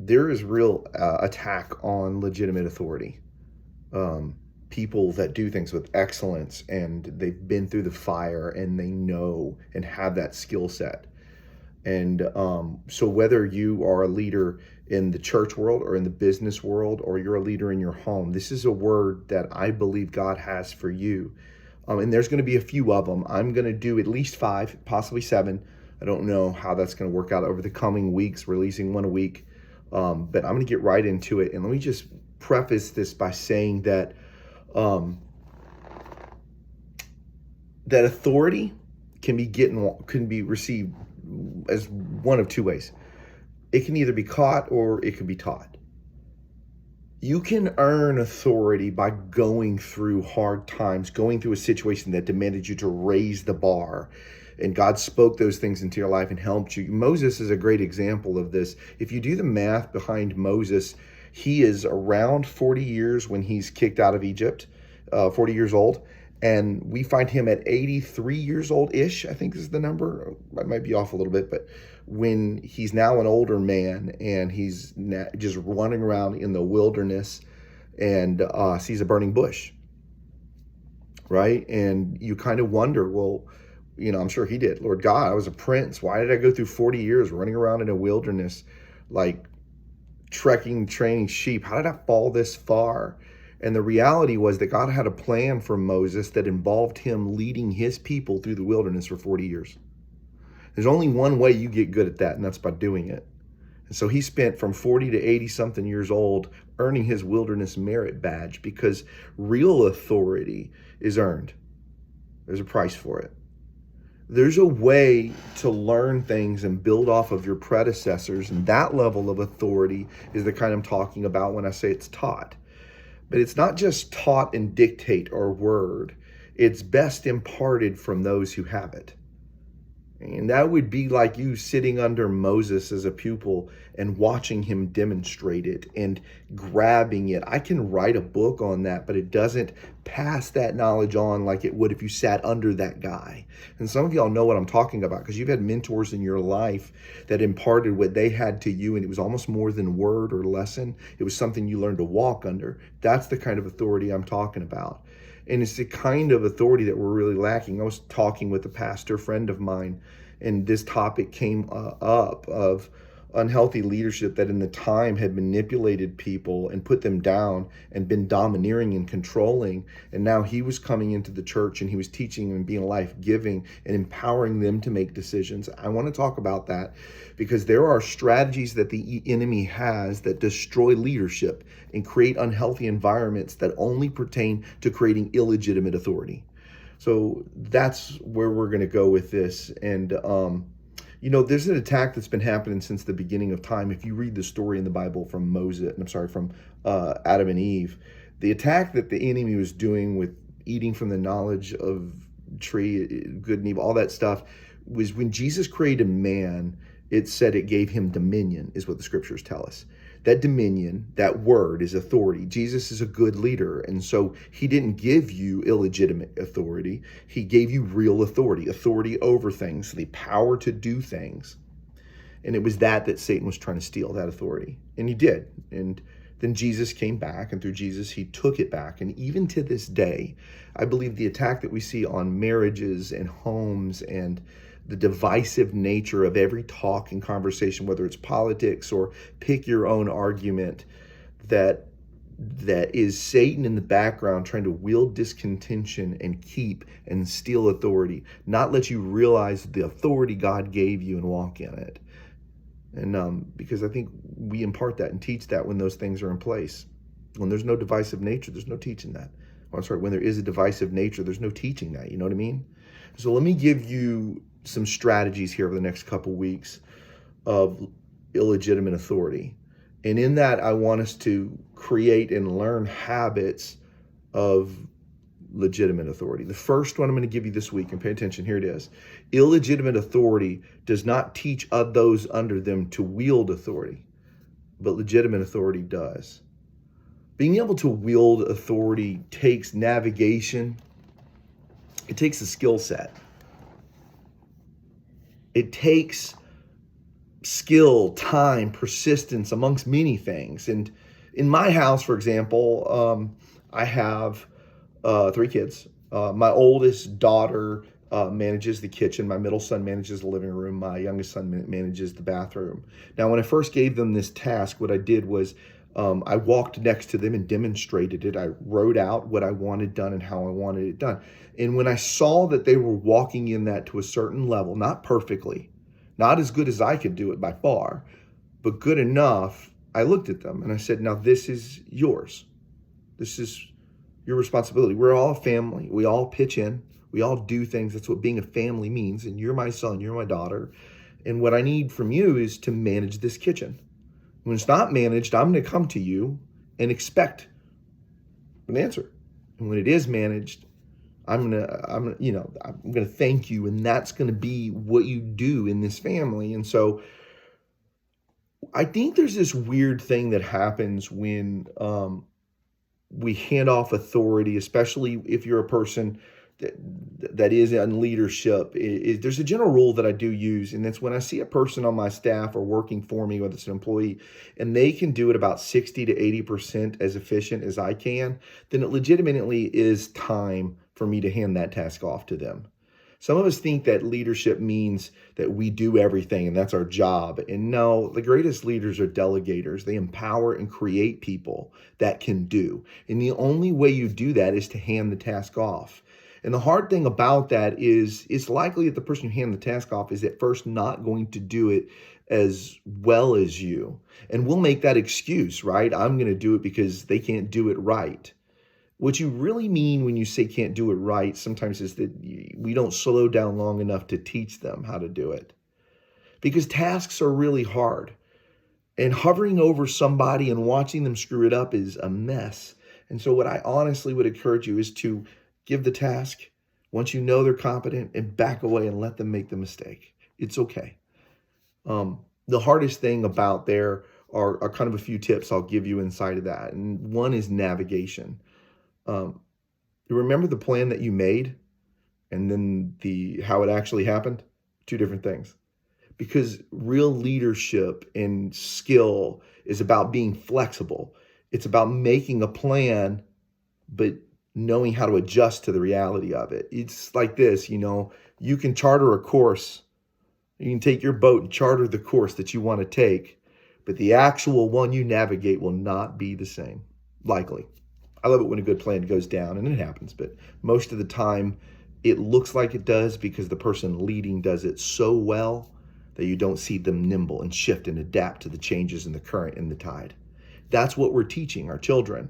there is real attack on legitimate authority. People that do things with excellence and they've been through the fire and they know and have that skill set. And so whether you are a leader in the church world or in the business world, or you're a leader in your home, this is a word that I believe God has for you. And there's going to be a few of them. I'm going to do at least 5, possibly 7. I don't know how that's going to work out over the coming weeks, releasing one a week. But I'm going to get right into it. And let me just preface this by saying that that authority can be received as one of 2 ways. It can either be caught or it can be taught. You can earn authority by going through hard times, going through a situation that demanded you to raise the bar, and God spoke those things into your life and helped you. Moses is a great example of this. If you do the math behind Moses, he is around 40 years when he's kicked out of Egypt, 40 years old. And we find him at 83 years old-ish, I think is the number. I might be off a little bit, but when he's now an older man and he's just running around in the wilderness and sees a burning bush, right? And you kind of wonder, well, I'm sure he did. Lord God, I was a prince. Why did I go through 40 years running around in a wilderness, like trekking, training sheep? How did I fall this far? And the reality was that God had a plan for Moses that involved him leading his people through the wilderness for 40 years. There's only one way you get good at that, and that's by doing it. And so he spent from 40 to 80 something years old earning his wilderness merit badge, because real authority is earned. There's a price for it. There's a way to learn things and build off of your predecessors, and that level of authority is the kind I'm talking about when I say it's taught. But it's not just taught in dictate or word. It's best imparted from those who have it. And that would be like you sitting under Moses as a pupil and watching him demonstrate it and grabbing it. I can write a book on that, but it doesn't pass that knowledge on like it would if you sat under that guy. And some of y'all know what I'm talking about because you've had mentors in your life that imparted what they had to you, and it was almost more than word or lesson. It was something you learned to walk under. That's the kind of authority I'm talking about. And it's the kind of authority that we're really lacking. I was talking with a pastor friend of mine, and this topic came up of unhealthy leadership that in the time had manipulated people and put them down and been domineering and controlling. And now he was coming into the church and he was teaching and being life-giving and empowering them to make decisions. I want to talk about that because there are strategies that the enemy has that destroy leadership and create unhealthy environments that only pertain to creating illegitimate authority. So that's where we're going to go with this. And, there's an attack that's been happening since the beginning of time. If you read the story in the Bible from Adam and Eve, the attack that the enemy was doing with eating from the knowledge of tree, good and evil, all that stuff, was when Jesus created man, it said it gave him dominion, is what the scriptures tell us. That dominion, that word, is authority. Jesus is a good leader, and so he didn't give you illegitimate authority. He gave you real authority, authority over things, the power to do things. And it was that Satan was trying to steal, that authority. And he did. And then Jesus came back, and through Jesus, he took it back. And even to this day, I believe the attack that we see on marriages and homes and the divisive nature of every talk and conversation, whether it's politics or pick your own argument, that is Satan in the background trying to wield discontention and keep and steal authority, not let you realize the authority God gave you and walk in it. And because I think we impart that and teach that when those things are in place. When there's no divisive nature, there's no teaching that. When there is a divisive nature, there's no teaching that. You know what I mean? So let me give you some strategies here over the next couple weeks of illegitimate authority. And in that, I want us to create and learn habits of legitimate authority. The first one I'm going to give you this week, and pay attention, here it is. Illegitimate authority does not teach those under them to wield authority, but legitimate authority does. Being able to wield authority takes navigation. It takes a skill set. It takes skill, time, persistence, amongst many things. And in my house, for example, I have 3 kids. My oldest daughter manages the kitchen. My middle son manages the living room. My youngest son manages the bathroom. Now, when I first gave them this task, what I did was I walked next to them and demonstrated it. I wrote out what I wanted done and how I wanted it done. And when I saw that they were walking in that to a certain level, not perfectly, not as good as I could do it by far, but good enough, I looked at them and I said, now this is yours. This is your responsibility. We're all a family. We all pitch in. We all do things. That's what being a family means. And you're my son, you're my daughter. And what I need from you is to manage this kitchen. When it's not managed, I'm going to come to you and expect an answer. And when it is managed, I'm gonna thank you, and that's going to be what you do in this family. And so I think there's this weird thing that happens when we hand off authority, especially if you're a person that is in leadership. There's a general rule that I do use, and that's when I see a person on my staff or working for me, whether it's an employee, and they can do it about 60 to 80% as efficient as I can, then it legitimately is time for me to hand that task off to them. Some of us think that leadership means that we do everything and that's our job. And no, the greatest leaders are delegators. They empower and create people that can do. And the only way you do that is to hand the task off. And the hard thing about that is it's likely that the person you hand the task off is at first not going to do it as well as you. And we'll make that excuse, right? I'm going to do it because they can't do it right. What you really mean when you say can't do it right sometimes is that we don't slow down long enough to teach them how to do it. Because tasks are really hard. And hovering over somebody and watching them screw it up is a mess. And so what I honestly would encourage you is to give the task once you know they're competent and back away and let them make the mistake. It's okay. The hardest thing about there are kind of a few tips I'll give you inside of that. And one is navigation. Remember the plan that you made and then how it actually happened? Two different things. Because real leadership and skill is about being flexible. It's about making a plan, but knowing how to adjust to the reality of it. It's like this, you can charter a course. You can take your boat and charter the course that you want to take, but the actual one you navigate will not be the same, likely. I love it when a good plan goes down, and it happens, but most of the time it looks like it does because the person leading does it so well that you don't see them nimble and shift and adapt to the changes in the current and the tide. That's what we're teaching our children.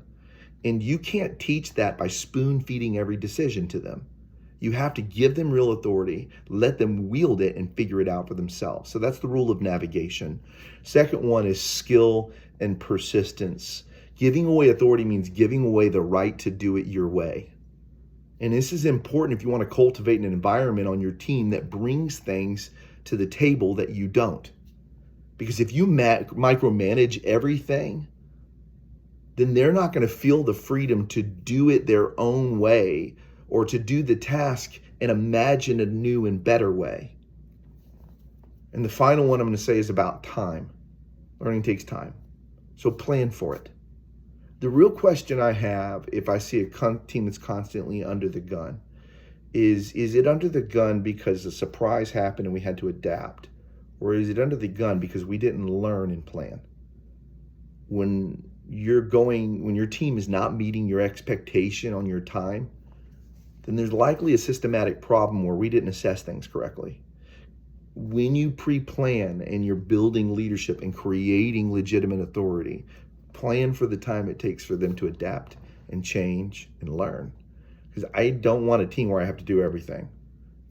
And you can't teach that by spoon feeding every decision to them. You have to give them real authority, let them wield it and figure it out for themselves. So that's the rule of navigation. Second one is skill and persistence. Giving away authority means giving away the right to do it your way. And this is important if you want to cultivate an environment on your team that brings things to the table that you don't. Because if you micromanage everything, then they're not going to feel the freedom to do it their own way or to do the task and imagine a new and better way. And the final one I'm going to say is about time. Learning takes time. So plan for it. The real question I have if I see a team that's constantly under the gun is it under the gun because a surprise happened and we had to adapt? Or is it under the gun because we didn't learn and plan? When your team is not meeting your expectation on your time, then there's likely a systematic problem where we didn't assess things correctly. When you pre-plan and you're building leadership and creating legitimate authority, plan for the time it takes for them to adapt and change and learn. Because I don't want a team where I have to do everything.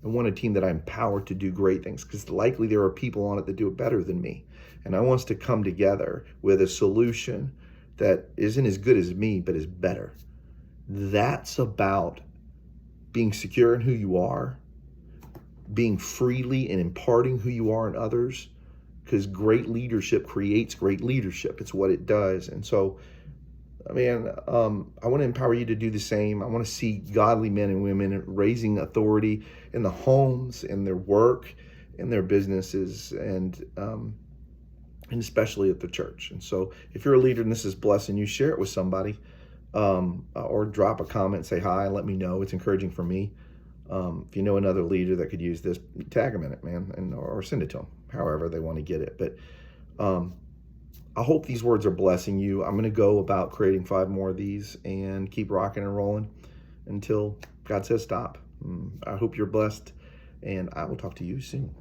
I want a team that I'm empowered to do great things, because likely there are people on it that do it better than me. And I want us to come together with a solution that isn't as good as me, but is better. That's about being secure in who you are, being freely and imparting who you are in others, because great leadership creates great leadership. It's what it does. And so, I want to empower you to do the same. I want to see godly men and women raising authority in the homes, in their work, in their businesses. And and especially at the church. And so if you're a leader and this is blessing you, share it with somebody, or drop a comment and say hi and let me know. It's encouraging for me. If you know another leader that could use this, tag them in it, man, and or send it to them, however they want to get it. But I hope these words are blessing you. I'm going to go about creating 5 more of these and keep rocking and rolling until God says stop. I hope you're blessed, and I will talk to you soon.